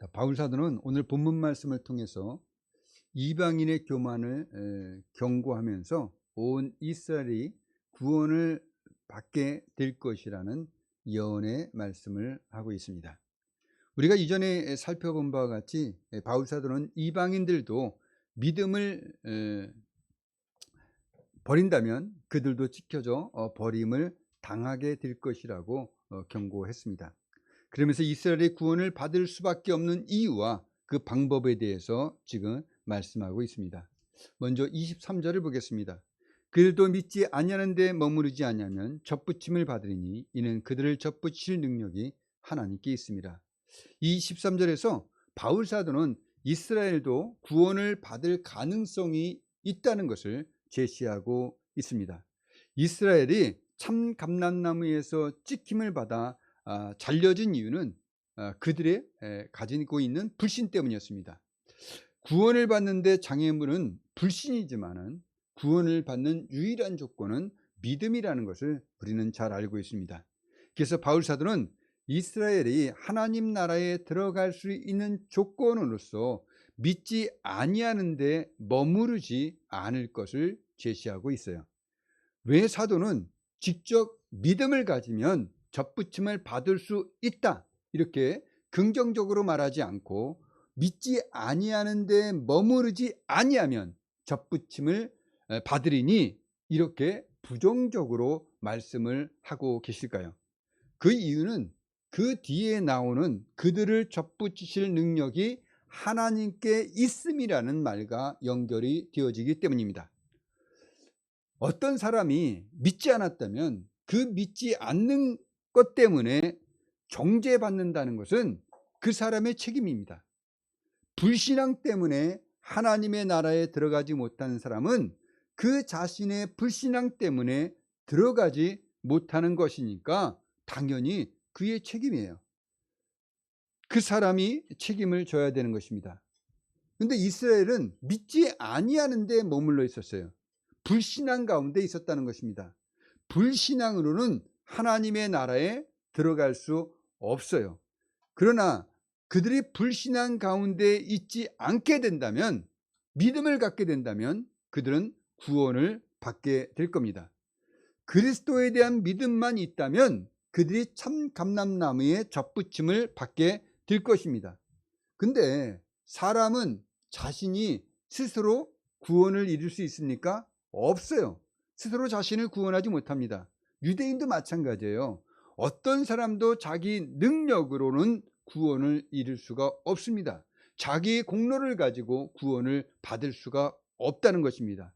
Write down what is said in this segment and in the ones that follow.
바울 사도는 오늘 본문 말씀을 통해서 이방인의 교만을 경고하면서 온 이스라엘이 구원을 받게 될 것이라는 예언의 말씀을 하고 있습니다. 우리가 이전에 살펴본 바와 같이 바울 사도는 이방인들도 믿음을 버린다면 그들도 찢겨져 버림을 당하게 될 것이라고 경고했습니다. 그러면서 이스라엘의 구원을 받을 수밖에 없는 이유와 그 방법에 대해서 지금 말씀하고 있습니다. 먼저 23절을 보겠습니다. 그들도 믿지 아니하는 데 머무르지 아니하면 접붙임을 받으리니 이는 그들을 접붙일 능력이 하나님께 있습니다. 이 13절에서 바울 사도는 이스라엘도 구원을 받을 가능성이 있다는 것을 제시하고 있습니다. 이스라엘이 참 감람나무에서 찍힘을 받아 잘려진 이유는 그들의 가지고 있는 불신 때문이었습니다. 구원을 받는데 장애물은 불신이지만은 구원을 받는 유일한 조건은 믿음이라는 것을 우리는 잘 알고 있습니다. 그래서 바울 사도는 이스라엘이 하나님 나라에 들어갈 수 있는 조건으로서 믿지 아니하는데 머무르지 않을 것을 제시하고 있어요. 왜 사도는 직접 믿음을 가지면 접붙임을 받을 수 있다 이렇게 긍정적으로 말하지 않고 믿지 아니하는데 머무르지 아니하면 접붙임을 받으리니 이렇게 부정적으로 말씀을 하고 계실까요? 그 이유는 그 뒤에 나오는 그들을 접붙이실 능력이 하나님께 있음이라는 말과 연결이 되어지기 때문입니다. 어떤 사람이 믿지 않았다면 그 믿지 않는 것 때문에 정죄받는다는 것은 그 사람의 책임입니다. 불신앙 때문에 하나님의 나라에 들어가지 못하는 사람은 그 자신의 불신앙 때문에 들어가지 못하는 것이니까 당연히 그의 책임이에요. 그 사람이 책임을 져야 되는 것입니다. 그런데 이스라엘은 믿지 아니하는 데 머물러 있었어요. 불신앙 가운데 있었다는 것입니다. 불신앙으로는 하나님의 나라에 들어갈 수 없어요. 그러나 그들이 불신앙 가운데 있지 않게 된다면, 믿음을 갖게 된다면 그들은 구원을 받게 될 겁니다. 그리스도에 대한 믿음만 있다면 그들이 참 감람나무의 접붙임을 받게 될 것입니다. 근데 사람은 자신이 스스로 구원을 이룰 수 있습니까? 없어요. 스스로 자신을 구원하지 못합니다. 유대인도 마찬가지예요. 어떤 사람도 자기 능력으로는 구원을 이룰 수가 없습니다. 자기의 공로를 가지고 구원을 받을 수가 없다는 것입니다.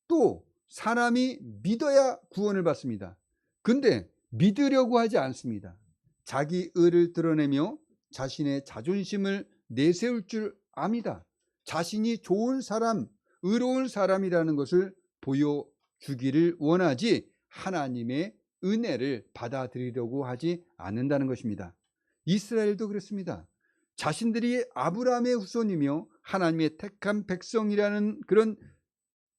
또 사람이 믿어야 구원을 받습니다. 근데 믿으려고 하지 않습니다. 자기 의를 드러내며 자신의 자존심을 내세울 줄 압니다. 자신이 좋은 사람, 의로운 사람이라는 것을 보여주기를 원하지 하나님의 은혜를 받아들이려고 하지 않는다는 것입니다. 이스라엘도 그렇습니다. 자신들이 아브라함의 후손이며 하나님의 택한 백성이라는 그런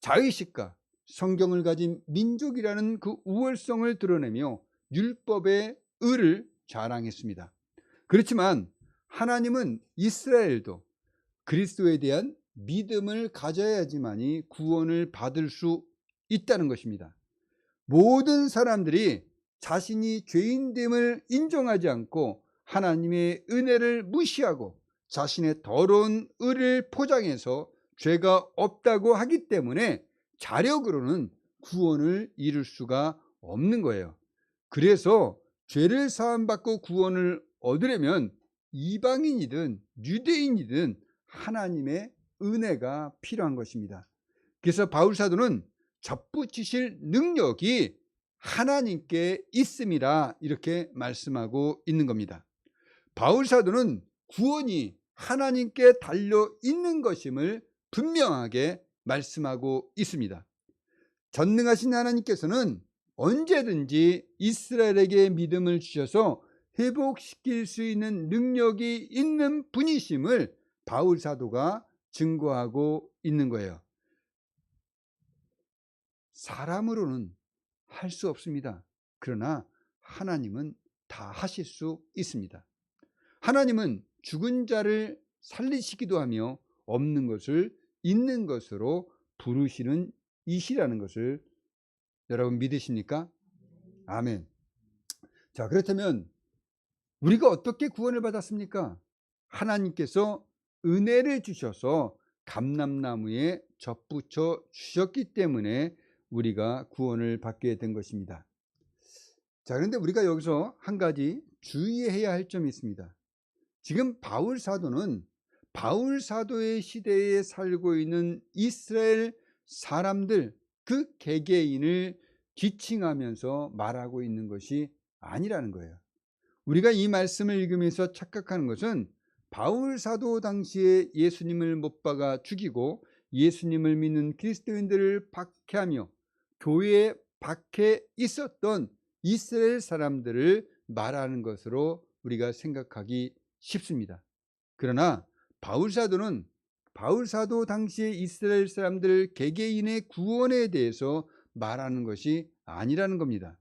자의식과 성경을 가진 민족이라는 그 우월성을 드러내며 율법의 의를 자랑했습니다. 그렇지만 하나님은 이스라엘도 그리스도에 대한 믿음을 가져야지만이 구원을 받을 수 있다는 것입니다. 모든 사람들이 자신이 죄인됨을 인정하지 않고 하나님의 은혜를 무시하고 자신의 더러운 의를 포장해서 죄가 없다고 하기 때문에 자력으로는 구원을 이룰 수가 없는 거예요. 그래서 죄를 사함받고 구원을 얻으려면 이방인이든 유대인이든 하나님의 은혜가 필요한 것입니다. 그래서 바울 사도는 접붙이실 능력이 하나님께 있음이라 이렇게 말씀하고 있는 겁니다. 바울 사도는 구원이 하나님께 달려 있는 것임을 분명하게 말씀하고 있습니다. 전능하신 하나님께서는 언제든지 이스라엘에게 믿음을 주셔서 회복시킬 수 있는 능력이 있는 분이심을 바울 사도가 증거하고 있는 거예요. 사람으로는 할 수 없습니다. 그러나 하나님은 다 하실 수 있습니다. 하나님은 죽은 자를 살리시기도 하며 없는 것을 있는 것으로 부르시는 이시라는 것을 여러분 믿으십니까? 아멘. 자, 그렇다면 우리가 어떻게 구원을 받았습니까? 하나님께서 은혜를 주셔서 감람나무에 접붙여 주셨기 때문에 우리가 구원을 받게 된 것입니다. 자, 그런데 우리가 여기서 한 가지 주의해야 할 점이 있습니다. 지금 바울 사도는 바울 사도의 시대에 살고 있는 이스라엘 사람들, 그 개개인을 지칭하면서 말하고 있는 것이 아니라는 거예요. 우리가 이 말씀을 읽으면서 착각하는 것은 바울 사도 당시에 예수님을 못 박아 죽이고 예수님을 믿는 그리스도인들을 박해하며 교회에 박해 있었던 이스라엘 사람들을 말하는 것으로 우리가 생각하기 쉽습니다. 그러나 바울 사도 당시의 이스라엘 사람들 개개인의 구원에 대해서 말하는 것이 아니라는 겁니다.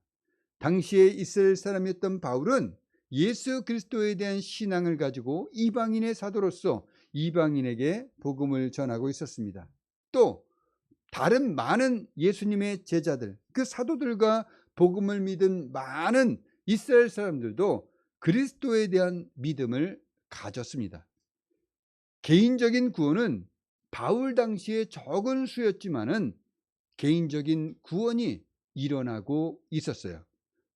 당시에 이스라엘 사람이었던 바울은 예수 그리스도에 대한 신앙을 가지고 이방인의 사도로서 이방인에게 복음을 전하고 있었습니다. 또 다른 많은 예수님의 제자들, 그 사도들과 복음을 믿은 많은 이스라엘 사람들도 그리스도에 대한 믿음을 가졌습니다. 개인적인 구원은 바울 당시에 적은 수였지만은 개인적인 구원이 일어나고 있었어요.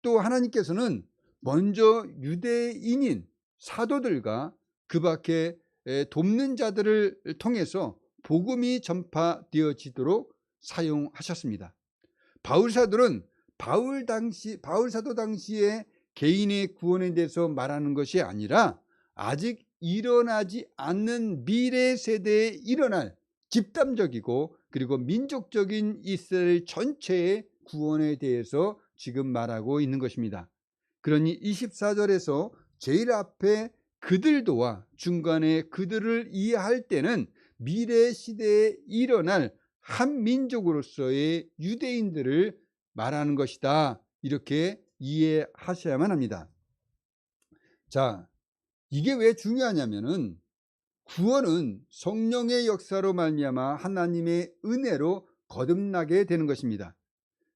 또 하나님께서는 먼저 유대인인 사도들과 그 밖에 돕는 자들을 통해서 복음이 전파되어지도록 사용하셨습니다. 바울 사도는 바울 사도 당시에 개인의 구원에 대해서 말하는 것이 아니라 아직 일어나지 않는 미래 세대에 일어날 집단적이고 그리고 민족적인 이스라엘 전체의 구원에 대해서 지금 말하고 있는 것입니다. 그러니 24절에서 제일 앞에 그들도와 중간에 그들을 이해할 때는 미래 시대에 일어날 한 민족으로서의 유대인들을 말하는 것이다, 이렇게 이해하셔야만 합니다. 자, 이게 왜 중요하냐면은 구원은 성령의 역사로 말미암아 하나님의 은혜로 거듭나게 되는 것입니다.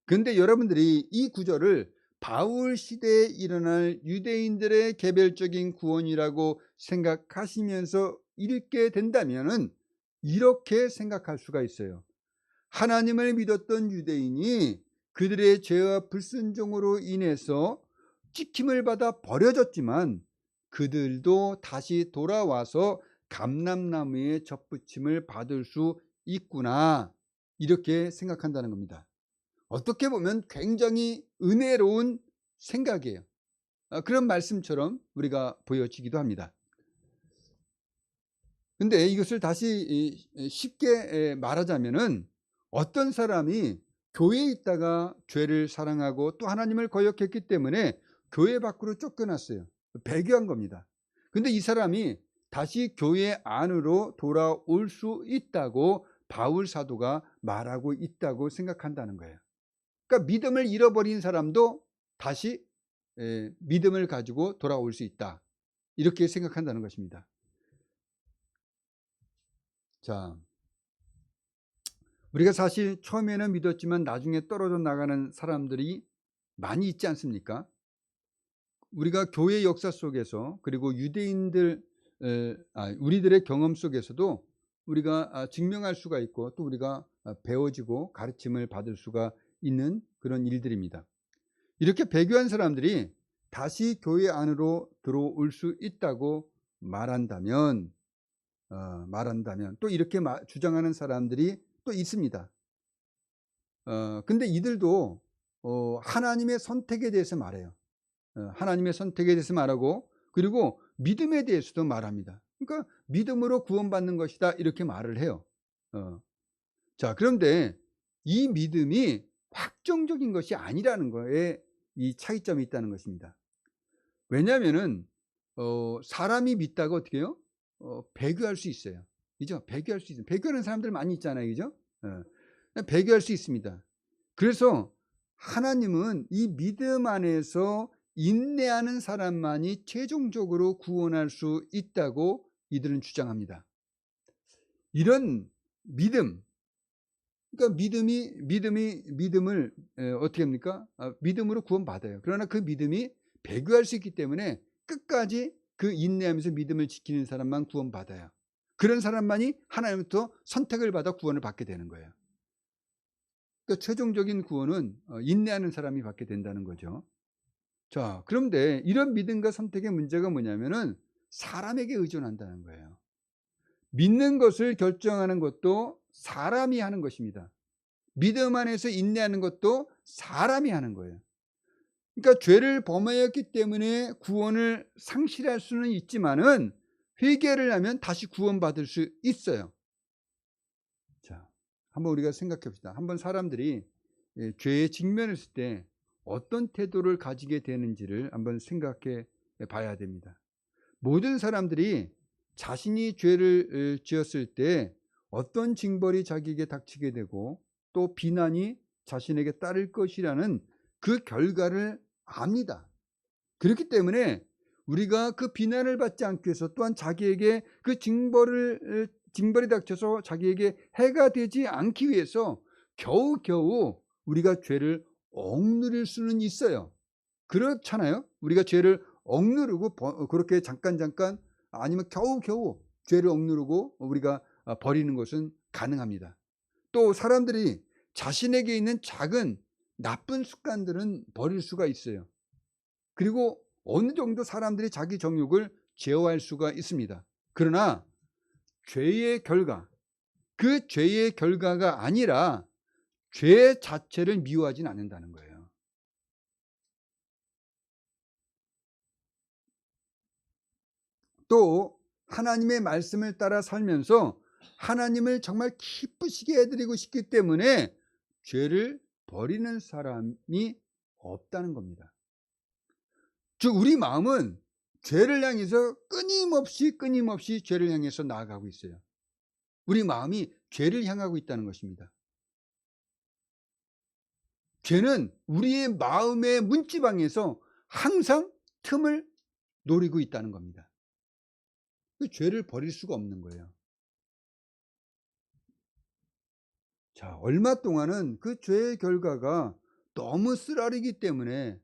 그런데 여러분들이 이 구절을 바울 시대에 일어날 유대인들의 개별적인 구원이라고 생각하시면서 읽게 된다면은 이렇게 생각할 수가 있어요. 하나님을 믿었던 유대인이 그들의 죄와 불순종으로 인해서 찍힘을 받아 버려졌지만 그들도 다시 돌아와서 감람나무의 접붙임을 받을 수 있구나, 이렇게 생각한다는 겁니다. 어떻게 보면 굉장히 은혜로운 생각이에요. 그런 말씀처럼 우리가 보여지기도 합니다. 근데 이것을 다시 쉽게 말하자면은 어떤 사람이 교회에 있다가 죄를 사랑하고 또 하나님을 거역했기 때문에 교회 밖으로 쫓겨났어요. 배교한 겁니다. 근데 이 사람이 다시 교회 안으로 돌아올 수 있다고 바울 사도가 말하고 있다고 생각한다는 거예요. 그러니까 믿음을 잃어버린 사람도 다시 믿음을 가지고 돌아올 수 있다, 이렇게 생각한다는 것입니다. 자, 우리가 사실 처음에는 믿었지만 나중에 떨어져 나가는 사람들이 많이 있지 않습니까? 우리가 교회 역사 속에서 그리고 우리들의 경험 속에서도 우리가 증명할 수가 있고 또 우리가 배워지고 가르침을 받을 수가 있는 그런 일들입니다. 이렇게 배교한 사람들이 다시 교회 안으로 들어올 수 있다고 말한다면 또 이렇게 주장하는 사람들이 또 있습니다. 근데 이들도 하나님의 선택에 대해서 말해요. 하나님의 선택에 대해서 말하고 그리고 믿음에 대해서도 말합니다. 그러니까 믿음으로 구원받는 것이다, 이렇게 말을 해요. 자, 그런데 이 믿음이 확정적인 것이 아니라는 거에 이 차이점이 있다는 것입니다. 왜냐하면은 사람이 믿다가 어떻게 해요? 배교할 수 있어요. 그죠? 배교할 수 있어요. 배교하는 사람들 많이 있잖아요. 그죠? 배교할 수 있습니다. 그래서 하나님은 이 믿음 안에서 인내하는 사람만이 최종적으로 구원할 수 있다고 이들은 주장합니다. 이런 믿음, 그러니까 믿음을 어떻게 합니까? 믿음으로 구원받아요. 그러나 그 믿음이 배교할 수 있기 때문에 끝까지 그 인내하면서 믿음을 지키는 사람만 구원받아요. 그런 사람만이 하나님부터 선택을 받아 구원을 받게 되는 거예요. 그러니까 최종적인 구원은 인내하는 사람이 받게 된다는 거죠. 자, 그런데 이런 믿음과 선택의 문제가 뭐냐면은 사람에게 의존한다는 거예요. 믿는 것을 결정하는 것도 사람이 하는 것입니다. 믿음 안에서 인내하는 것도 사람이 하는 거예요. 그러니까 죄를 범하였기 때문에 구원을 상실할 수는 있지만은 회개를 하면 다시 구원받을 수 있어요. 자, 한번 우리가 생각해 봅시다. 한번 사람들이 죄에 직면했을 때 어떤 태도를 가지게 되는지를 한번 생각해 봐야 됩니다. 모든 사람들이 자신이 죄를 지었을 때 어떤 징벌이 자기에게 닥치게 되고 또 비난이 자신에게 따를 것이라는 그 결과를 압니다. 그렇기 때문에 우리가 그 비난을 받지 않기 위해서 또한 자기에게 그 징벌이 닥쳐서 자기에게 해가 되지 않기 위해서 겨우겨우 우리가 죄를 억누를 수는 있어요. 그렇잖아요. 우리가 죄를 억누르고 그렇게 잠깐 아니면 겨우겨우 죄를 억누르고 우리가 버리는 것은 가능합니다. 또 사람들이 자신에게 있는 작은 나쁜 습관들은 버릴 수가 있어요. 그리고 어느 정도 사람들이 자기 정욕을 제어할 수가 있습니다. 그러나 죄의 결과, 그 죄의 결과가 아니라 죄 자체를 미워하진 않는다는 거예요. 또 하나님의 말씀을 따라 살면서 하나님을 정말 기쁘시게 해드리고 싶기 때문에 죄를 버리는 사람이 없다는 겁니다. 즉 우리 마음은 죄를 향해서 끊임없이 죄를 향해서 나아가고 있어요. 우리 마음이 죄를 향하고 있다는 것입니다. 죄는 우리의 마음의 문지방에서 항상 틈을 노리고 있다는 겁니다. 그 죄를 버릴 수가 없는 거예요. 자, 얼마 동안은 그 죄의 결과가 너무 쓰라리기 때문에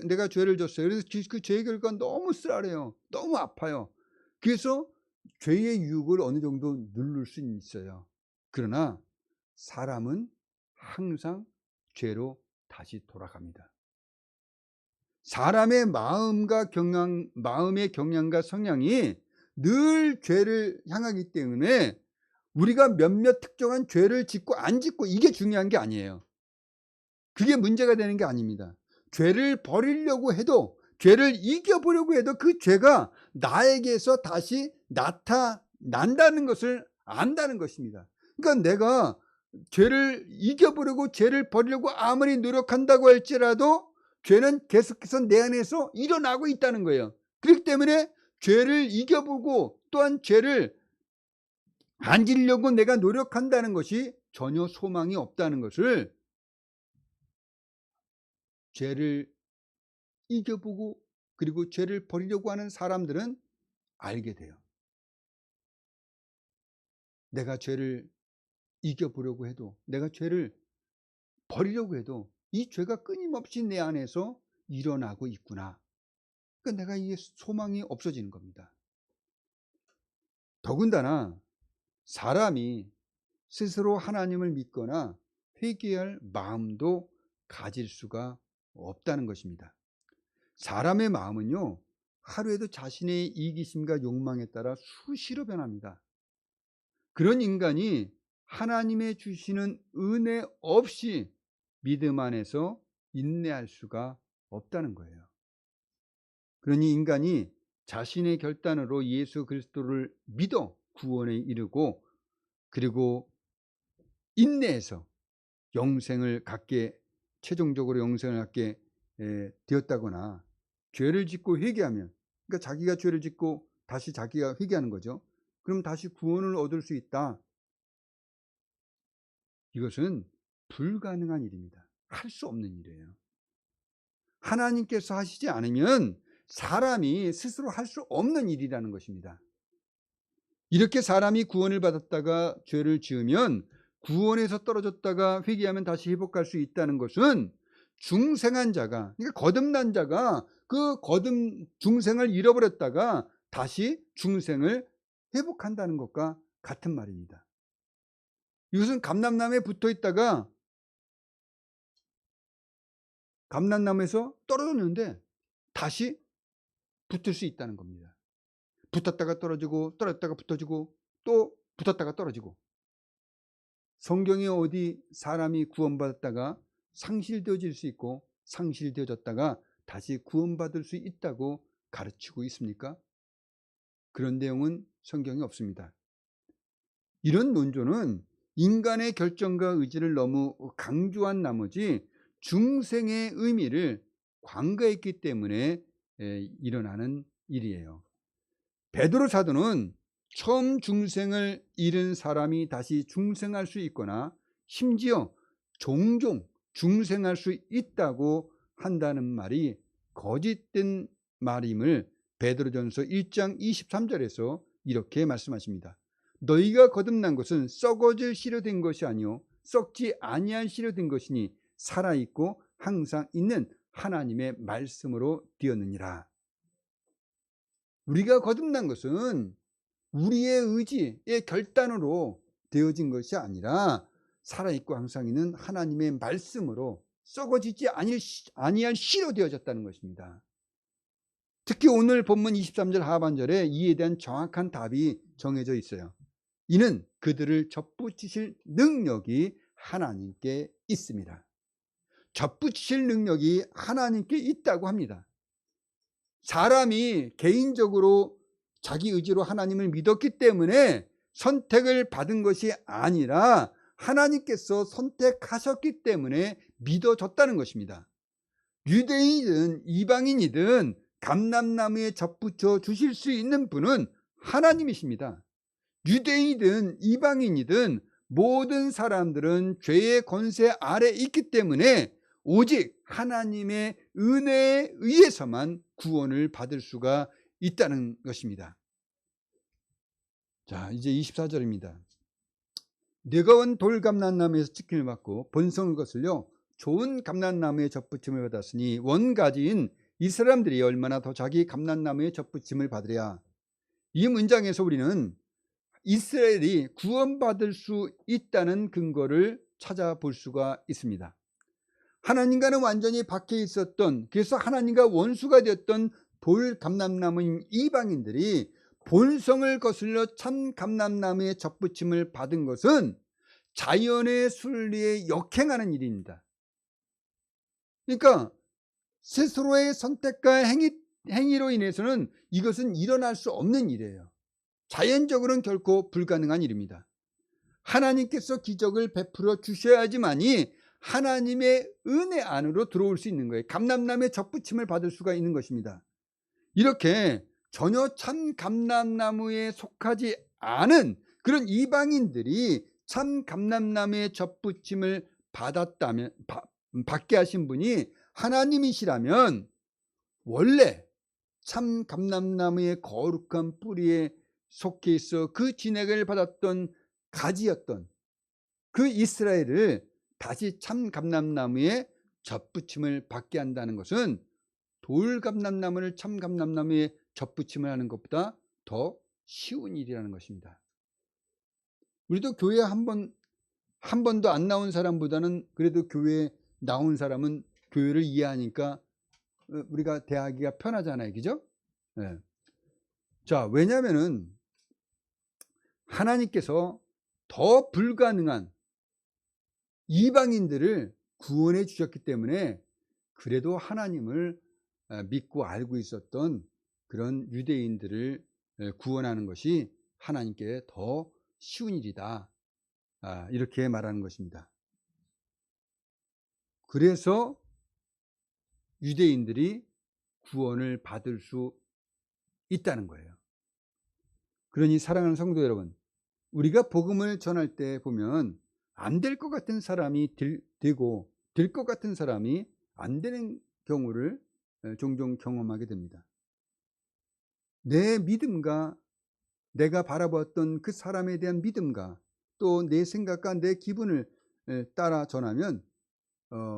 내가 죄를 졌어요. 그래서 그 죄의 결과가 너무 쓰라려요. 너무 아파요. 그래서 죄의 유혹을 어느 정도 누를 수 있어요. 그러나 사람은 항상 죄로 다시 돌아갑니다. 사람의 마음의 경향과 성향이 늘 죄를 향하기 때문에 우리가 몇몇 특정한 죄를 짓고 안 짓고 이게 중요한 게 아니에요. 그게 문제가 되는 게 아닙니다. 죄를 버리려고 해도, 죄를 이겨보려고 해도 그 죄가 나에게서 다시 나타난다는 것을 안다는 것입니다. 그러니까 내가 죄를 이겨보려고 죄를 버리려고 아무리 노력한다고 할지라도 죄는 계속해서 내 안에서 일어나고 있다는 거예요. 그렇기 때문에 죄를 이겨보고 또한 죄를 안 지려고 내가 노력한다는 것이 전혀 소망이 없다는 것을 죄를 이겨보고 그리고 죄를 버리려고 하는 사람들은 알게 돼요. 내가 죄를 이겨보려고 해도, 내가 죄를 버리려고 해도 이 죄가 끊임없이 내 안에서 일어나고 있구나. 그러니까 내가 이게 소망이 없어지는 겁니다. 더군다나 사람이 스스로 하나님을 믿거나 회개할 마음도 가질 수가 없다는 것입니다. 사람의 마음은요, 하루에도 자신의 이기심과 욕망에 따라 수시로 변합니다. 그런 인간이 하나님의 주시는 은혜 없이 믿음 안에서 인내할 수가 없다는 거예요. 그러니 인간이 자신의 결단으로 예수 그리스도를 믿어 구원에 이르고 그리고 인내해서 최종적으로 영생을 갖게 되었다거나 죄를 짓고 회개하면, 그러니까 자기가 죄를 짓고 다시 자기가 회개하는 거죠. 그럼 다시 구원을 얻을 수 있다. 이것은 불가능한 일입니다. 할 수 없는 일이에요. 하나님께서 하시지 않으면 사람이 스스로 할 수 없는 일이라는 것입니다. 이렇게 사람이 구원을 받았다가 죄를 지으면 구원에서 떨어졌다가 회개하면 다시 회복할 수 있다는 것은 중생한 자가, 그러니까 거듭난 자가 그 중생을 잃어버렸다가 다시 중생을 회복한다는 것과 같은 말입니다. 이것은 감람나무에 붙어 있다가 감람나무에서 떨어졌는데 다시 붙을 수 있다는 겁니다. 붙었다가 떨어지고 떨어졌다가 붙어지고 또 붙었다가 떨어지고. 성경에 어디 사람이 구원받았다가 상실되어질 수 있고 상실되어졌다가 다시 구원받을 수 있다고 가르치고 있습니까? 그런 내용은 성경에 없습니다. 이런 논조는 인간의 결정과 의지를 너무 강조한 나머지 중생의 의미를 관가했기 때문에 일어나는 일이에요. 베드로 사도는 처음 중생을 잃은 사람이 다시 중생할 수 있거나 심지어 종종 중생할 수 있다고 한다는 말이 거짓된 말임을 베드로전서 1장 23절에서 이렇게 말씀하십니다. 너희가 거듭난 것은 썩어질 씨로 된 것이 아니요 썩지 아니할 씨로 된 것이니 살아있고 항상 있는 하나님의 말씀으로 되었느니라. 우리가 거듭난 것은 우리의 의지의 결단으로 되어진 것이 아니라 살아있고 항상 있는 하나님의 말씀으로 썩어지지 아니할 씨로 되어졌다는 것입니다. 특히 오늘 본문 23절 하반절에 이에 대한 정확한 답이 정해져 있어요. 이는 그들을 접붙이실 능력이 하나님께 있습니다. 접붙이실 능력이 하나님께 있다고 합니다. 사람이 개인적으로 자기 의지로 하나님을 믿었기 때문에 선택을 받은 것이 아니라 하나님께서 선택하셨기 때문에 믿어졌다는 것입니다. 유대인이든 이방인이든 감람나무에 접붙여 주실 수 있는 분은 하나님이십니다. 유대인이든 이방인이든 모든 사람들은 죄의 권세 아래 있기 때문에 오직 하나님의 은혜에 의해서만 구원을 받을 수가 있다는 것입니다. 자, 이제 24절입니다. 내가 온 돌감람나무에서 지킴을 받고 본성을 거슬려 좋은 감람나무에 접붙임을 받았으니 원가지인 이 사람들이 얼마나 더 자기 감람나무에 접붙임을 받으랴. 이 문장에서 우리는 이스라엘이 구원받을 수 있다는 근거를 찾아볼 수가 있습니다. 하나님과는 완전히 밖에 있었던, 그래서 하나님과 원수가 되었던 돌감람나무인 이방인들이 본성을 거슬러 참 감람나무에 접붙임을 받은 것은 자연의 순리에 역행하는 일입니다. 그러니까 스스로의 선택과 행위로 인해서는 이것은 일어날 수 없는 일이에요. 자연적으로는 결코 불가능한 일입니다. 하나님께서 기적을 베풀어 주셔야지만이 하나님의 은혜 안으로 들어올 수 있는 거예요. 감람나무에 접붙임을 받을 수가 있는 것입니다. 이렇게 전혀 참 감람나무에 속하지 않은 그런 이방인들이 참 감람나무에 접붙임을 받게 하신 분이 하나님이시라면 원래 참 감람나무의 거룩한 뿌리에 속해 있어 그 진액을 받았던 가지였던 그 이스라엘을 다시 참 감람나무에 접붙임을 받게 한다는 것은 돌감람나무를 참 감람나무에 접붙임을 하는 것보다 더 쉬운 일이라는 것입니다. 우리도 교회에 한 번도 안 나온 사람보다는 그래도 교회에 나온 사람은 교회를 이해하니까 우리가 대하기가 편하잖아요. 그죠? 네. 자, 왜냐하면은 하나님께서 더 불가능한 이방인들을 구원해 주셨기 때문에 그래도 하나님을 믿고 알고 있었던 그런 유대인들을 구원하는 것이 하나님께 더 쉬운 일이다. 이렇게 말하는 것입니다. 그래서 유대인들이 구원을 받을 수 있다는 거예요. 그러니 사랑하는 성도 여러분, 우리가 복음을 전할 때 보면 안 될 것 같은 사람이 되고 될 것 같은 사람이 안 되는 경우를 종종 경험하게 됩니다. 내 믿음과 내가 바라보았던 그 사람에 대한 믿음과 또 내 생각과 내 기분을 따라 전하면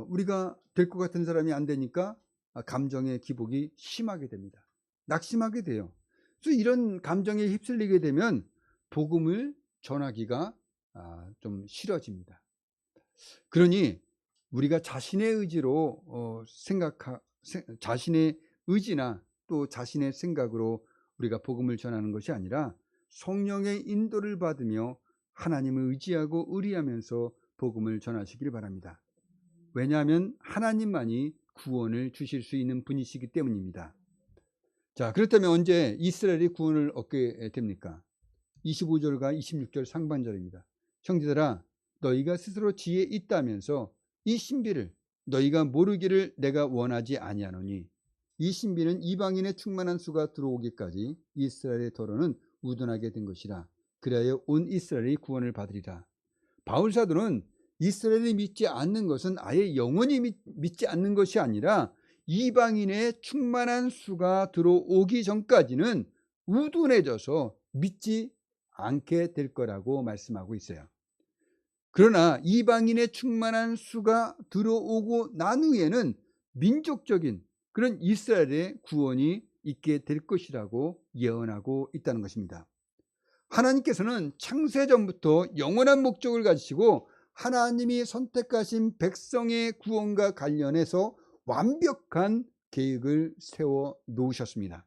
우리가 될 것 같은 사람이 안 되니까 감정의 기복이 심하게 됩니다. 낙심하게 돼요. 그래서 이런 감정에 휩쓸리게 되면 복음을 전하기가 좀 싫어집니다. 그러니 우리가 자신의 의지로 자신의 의지나 또 자신의 생각으로 우리가 복음을 전하는 것이 아니라 성령의 인도를 받으며 하나님을 의지하고 의리하면서 복음을 전하시길 바랍니다. 왜냐하면 하나님만이 구원을 주실 수 있는 분이시기 때문입니다. 자, 그렇다면 언제 이스라엘이 구원을 얻게 됩니까? 25절과 26절 상반절입니다. 형제들아, 너희가 스스로 지혜 있다면서 이 신비를 너희가 모르기를 내가 원하지 아니하노니, 이 신비는 이방인의 충만한 수가 들어오기까지 이스라엘의 더러는 우둔하게 된 것이라. 그리하여 온 이스라엘이 구원을 받으리라. 바울 사도는 이스라엘이 믿지 않는 것은 아예 영원히 믿지 않는 것이 아니라 이방인의 충만한 수가 들어오기 전까지는 우둔해져서 믿지 않게 될 거라고 말씀하고 있어요. 그러나 이방인의 충만한 수가 들어오고 난 후에는 민족적인 그런 이스라엘의 구원이 있게 될 것이라고 예언하고 있다는 것입니다. 하나님께서는 창세전부터 영원한 목적을 가지시고 하나님이 선택하신 백성의 구원과 관련해서 완벽한 계획을 세워 놓으셨습니다.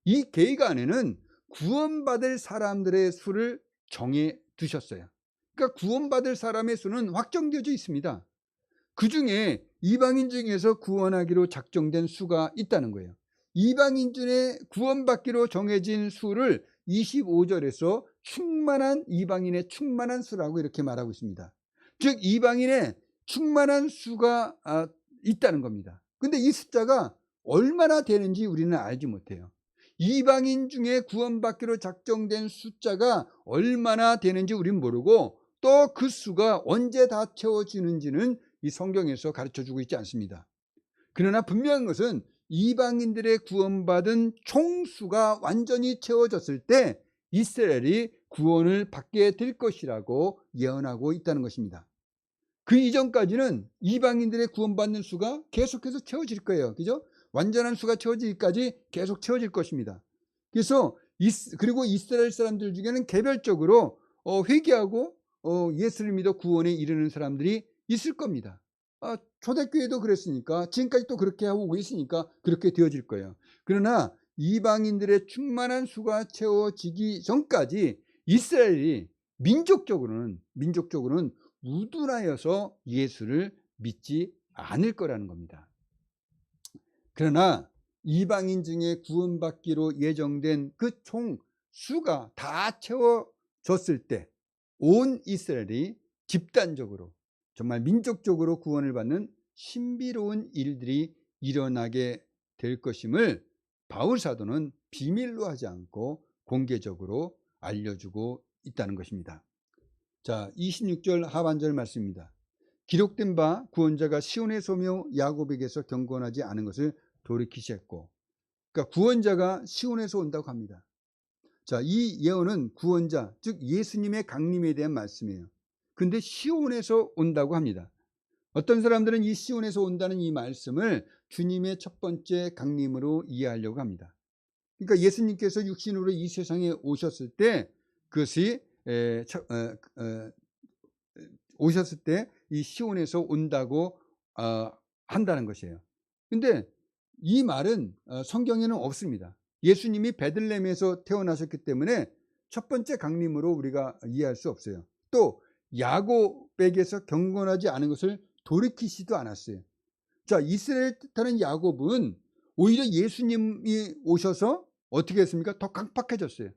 이 계획 안에는 구원받을 사람들의 수를 정해 두셨어요. 그러니까 구원받을 사람의 수는 확정되어져 있습니다. 그 중에 이방인 중에서 구원하기로 작정된 수가 있다는 거예요. 이방인 중에 구원받기로 정해진 수를 25절에서 충만한 이방인의 충만한 수라고 이렇게 말하고 있습니다. 즉 이방인의 충만한 수가 있다는 겁니다. 근데 이 숫자가 얼마나 되는지 우리는 알지 못해요. 이방인 중에 구원받기로 작정된 숫자가 얼마나 되는지 우리는 모르고 또 그 수가 언제 다 채워지는지는 이 성경에서 가르쳐주고 있지 않습니다. 그러나 분명한 것은 이방인들의 구원받은 총수가 완전히 채워졌을 때 이스라엘이 구원을 받게 될 것이라고 예언하고 있다는 것입니다. 그 이전까지는 이방인들의 구원받는 수가 계속해서 채워질 거예요. 그죠? 완전한 수가 채워지기까지 계속 채워질 것입니다. 그래서 그리고 이스라엘 사람들 중에는 개별적으로 회개하고 예수를 믿어 구원에 이르는 사람들이 있을 겁니다. 초대교회도 그랬으니까 지금까지 또 그렇게 하고 있으니까 그렇게 되어질 거예요. 그러나 이방인들의 충만한 수가 채워지기 전까지 이스라엘이 민족적으로는 우둔하여서 예수를 믿지 않을 거라는 겁니다. 그러나 이방인 중에 구원받기로 예정된 그 총 수가 다 채워졌을 때 온 이스라엘이 집단적으로 정말 민족적으로 구원을 받는 신비로운 일들이 일어나게 될 것임을 바울 사도는 비밀로 하지 않고 공개적으로 알려주고 있다는 것입니다. 자, 26절 하반절 말씀입니다. 기록된 바 구원자가 시온에서 오며 야곱에게서 경건하지 않은 것을 돌이키셨고, 그러니까 구원자가 시온에서 온다고 합니다. 자, 이 예언은 구원자, 즉 예수님의 강림에 대한 말씀이에요. 근데 시온에서 온다고 합니다. 어떤 사람들은 이 시온에서 온다는 이 말씀을 주님의 첫 번째 강림으로 이해하려고 합니다. 그러니까 예수님께서 육신으로 이 세상에 오셨을 때 그것이 오셨을 때 이 시온에서 온다고 한다는 것이에요. 근데 이 말은 성경에는 없습니다. 예수님이 베들레헴에서 태어나셨기 때문에 첫 번째 강림으로 우리가 이해할 수 없어요. 또 야곱에게서 경건하지 않은 것을 돌이키지도 않았어요. 자, 이스라엘 뜻하는 야곱은 오히려 예수님이 오셔서 어떻게 했습니까? 더 강팍해졌어요.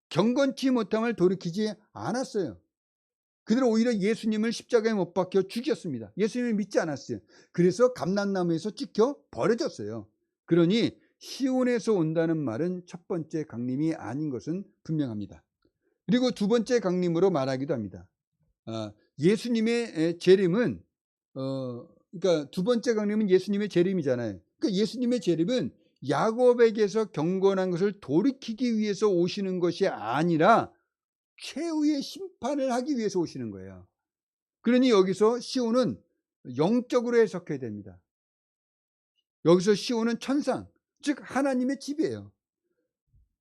경건치 못함을 돌이키지 않았어요. 그들은 오히려 예수님을 십자가에 못 박혀 죽였습니다. 예수님을 믿지 않았어요. 그래서 감람나무에서 찍혀 버려졌어요. 그러니 시온에서 온다는 말은 첫 번째 강림이 아닌 것은 분명합니다. 그리고 두 번째 강림으로 말하기도 합니다. 예수님의 재림은 그러니까 두 번째 강림은 예수님의 재림이잖아요. 그러니까 예수님의 재림은 야곱에게서 경건한 것을 돌이키기 위해서 오시는 것이 아니라 최후의 심판을 하기 위해서 오시는 거예요. 그러니 여기서 시온은 영적으로 해석해야 됩니다. 여기서 시온은 천상, 즉 하나님의 집이에요.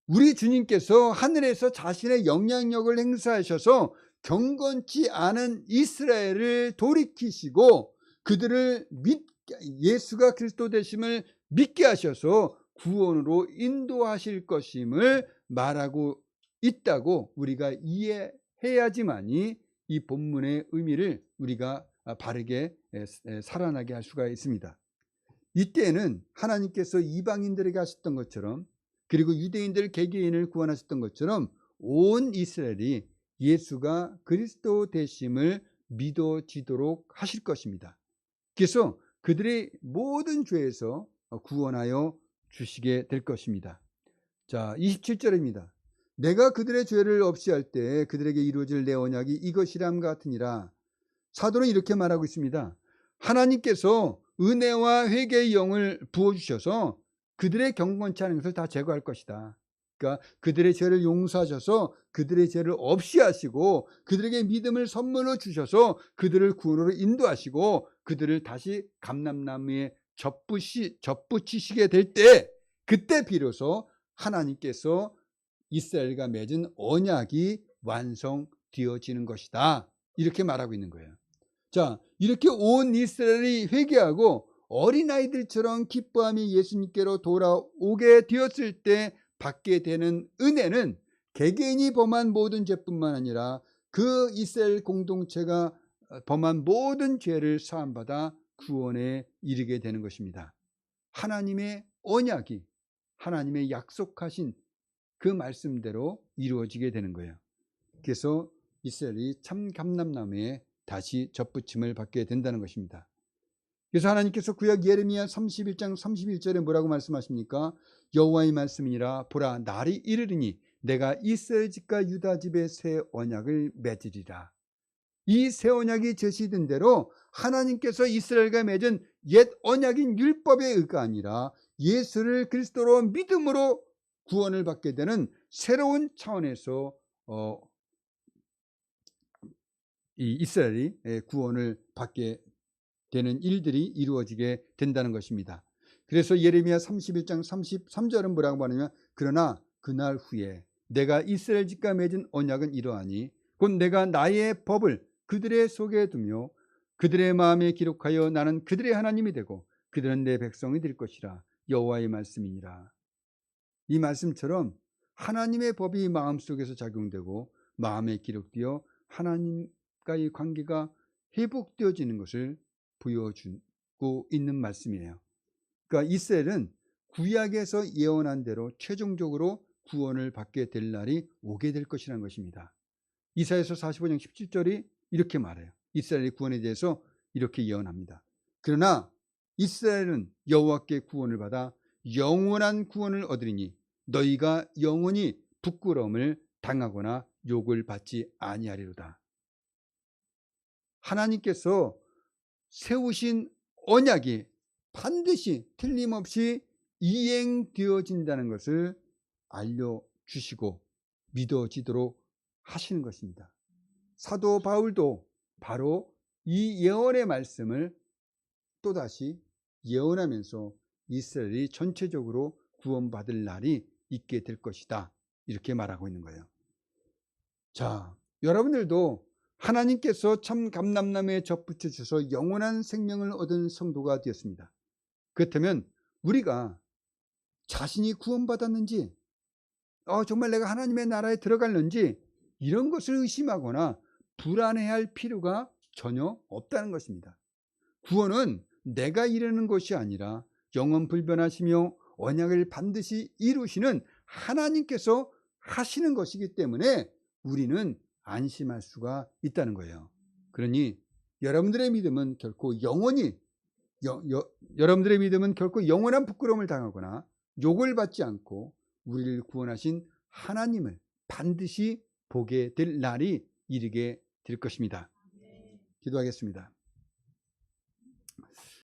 우리 주님께서 하늘에서 자신의 영향력을 행사하셔서 경건치 않은 이스라엘을 돌이키시고 그들을 예수가 그리스도 되심을 믿게 하셔서 구원으로 인도하실 것임을 말하고 있다고 우리가 이해해야지만이 이 본문의 의미를 우리가 바르게 살아나게 할 수가 있습니다. 이때는 하나님께서 이방인들에게 하셨던 것처럼 그리고 유대인들 개개인을 구원하셨던 것처럼 온 이스라엘이 예수가 그리스도 되심을 믿어지도록 하실 것입니다. 그래서 그들의 모든 죄에서 구원하여 주시게 될 것입니다. 자, 27절입니다. 내가 그들의 죄를 없이 할 때 그들에게 이루어질 내 언약이 이것이람 같으니라. 사도는 이렇게 말하고 있습니다. 하나님께서 은혜와 회개의 영을 부어주셔서 그들의 경건치 않은 것을 다 제거할 것이다. 그러니까 그들의 죄를 용서하셔서 그들의 죄를 없이 하시고 그들에게 믿음을 선물로 주셔서 그들을 구원으로 인도하시고 그들을 다시 감람나무에 접붙이시게 될 때 그때 비로소 하나님께서 이스라엘과 맺은 언약이 완성되어지는 것이다. 이렇게 말하고 있는 거예요. 자, 이렇게 온 이스라엘이 회개하고 어린아이들처럼 기뻐함이 예수님께로 돌아오게 되었을 때 받게 되는 은혜는 개개인이 범한 모든 죄뿐만 아니라 그 이스라엘 공동체가 범한 모든 죄를 사함받아 구원에 이르게 되는 것입니다. 하나님의 언약이 하나님의 약속하신 그 말씀대로 이루어지게 되는 거예요. 그래서 이스라엘이 참 감람나무에 다시 접붙임을 받게 된다는 것입니다. 그래서 하나님께서 구약 예레미야 31장 31절에 뭐라고 말씀하십니까? 여호와의 말씀이니라 보라 날이 이르리니 내가 이스라엘 집과 유다 집에 새 언약을 맺으리라. 이 새 언약이 제시된 대로 하나님께서 이스라엘과 맺은 옛 언약인 율법에 의가 아니라 예수를 그리스도로 믿음으로 구원을 받게 되는 새로운 차원에서 이 이스라엘이 구원을 받게 되는 일들이 이루어지게 된다는 것입니다. 그래서 예레미야 31장 33절은 뭐라고 말하냐면 그러나 그날 후에 내가 이스라엘 집과 맺은 언약은 이러하니 곧 내가 나의 법을 그들의 속에 두며 그들의 마음에 기록하여 나는 그들의 하나님이 되고 그들은 내 백성이 될 것이라. 여호와의 말씀이니라. 이 말씀처럼 하나님의 법이 마음속에서 작용되고 마음에 기록되어 하나님과의 관계가 회복되어지는 것을 보여주고 있는 말씀이에요. 그러니까 이스라엘은 구약에서 예언한 대로 최종적으로 구원을 받게 될 날이 오게 될 것이라는 것입니다. 이사야서 45장 17절이 이렇게 말해요. 이스라엘의 구원에 대해서 이렇게 예언합니다. 그러나 이스라엘은 여호와께 구원을 받아 영원한 구원을 얻으리니 너희가 영원히 부끄러움을 당하거나 욕을 받지 아니하리로다. 하나님께서 세우신 언약이 반드시 틀림없이 이행되어진다는 것을 알려주시고 믿어지도록 하시는 것입니다. 사도 바울도 바로 이 예언의 말씀을 또다시 예언하면서 이스라엘이 전체적으로 구원받을 날이 있게 될 것이다. 이렇게 말하고 있는 거예요. 자, 여러분들도 하나님께서 참 감람나무에 접붙여 주셔서 영원한 생명을 얻은 성도가 되었습니다. 그렇다면 우리가 자신이 구원받았는지 정말 내가 하나님의 나라에 들어갈는지 이런 것을 의심하거나 불안해할 필요가 전혀 없다는 것입니다. 구원은 내가 이루는 것이 아니라 영원 불변하시며 언약을 반드시 이루시는 하나님께서 하시는 것이기 때문에 우리는 안심할 수가 있다는 거예요. 그러니 여러분들의 믿음은 결코 여러분들의 믿음은 결코 영원한 부끄러움을 당하거나 욕을 받지 않고 우리를 구원하신 하나님을 반드시 보게 될 날이 이르게 될 것입니다. 기도하겠습니다.